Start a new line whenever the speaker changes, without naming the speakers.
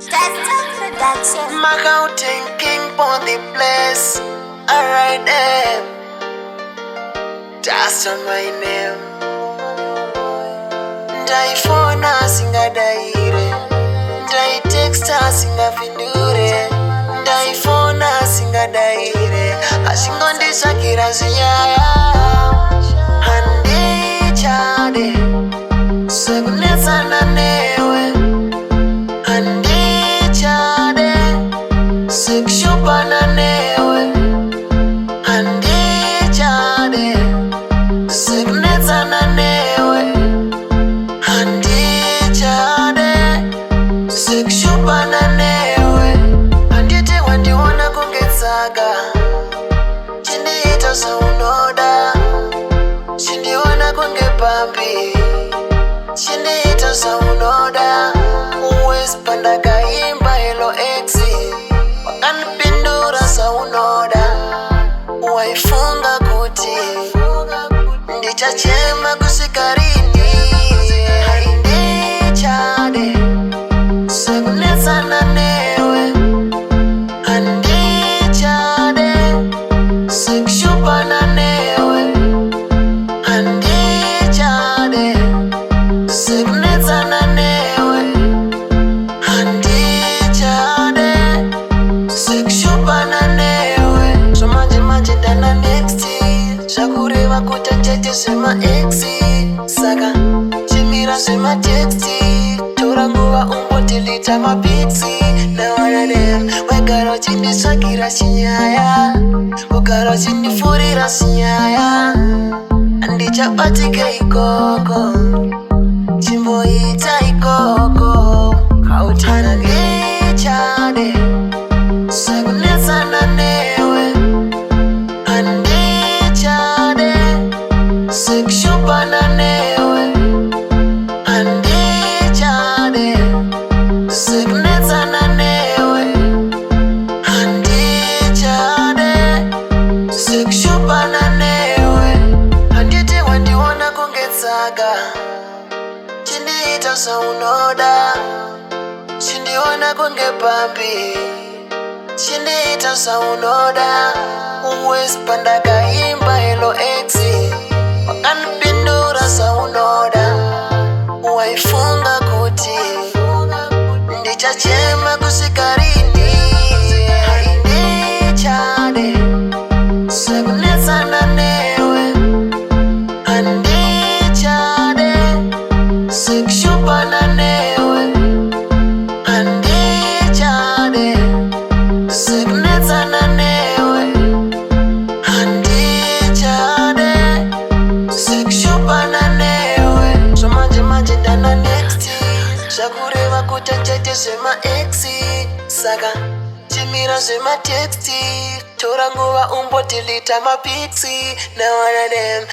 BZetRecordsSA. Mountain king on the place. Alright then. Just on my name. Ndaifona singadaire. Ndaitexta singafindure. Ndaifona singadaire. Ashingondishakira ziyaya. Handichada. Zvekunetsana newe. Handichada. Zvekunetsana newe. Handichada. Zvekunetsana newe. Handichada. Zvekunetsana newe. Handiti wandiona kungetsaga. Chindiita saunoda. Chindiona kunge pambi. Chindiita saunoda. Uwezi pandakaimba hello exi. Wakanipindura saunoda. Waifunga kuti ndichachema kusvika rini. Handichada. Zvekunetsana newe. Handichada. Zvekunetsana newe. Handichada. Zvekunetsana newe. Handichada. Zvekunetsana newe. Zvamanje ndana next. Zvakureva kuita cheche zvemaexi. Saka chimira zvemateksti. Tora nguva umbodeleta mapiksi. Nawanane wegara uchinditsvagira chinyaya. Ugara uchindifurira chinyaya. Handichabatika ikoko. Chimboita ikoko. Kautana ngechade. Zvekunetsana newe. Handichada. Zvekunetsana newe. Handichada. Zvekunetsana newe. Handichada. Zvekunetsana newe. Handiti wandiona kungetsaga. Chindiita saunoda. Chindiona kunge pambi. Chindiita saunoda. Uwezi pandakaimba hello exi. Wakanipindura saunoda. Waifunga kuti ndichachema kusvika rini. Handichada. Zvekunetsana newe. Handichada. Zvekunetsana newe. Handichada. Zvekunetsana newe. Handichada. Zvekunetsana newe. Zvamanje ndana next. Zvakureva kuita chete zvemaexi. Saka chimira zvemateksti. Tora nguva umbodeleta mapiksi. Nawanane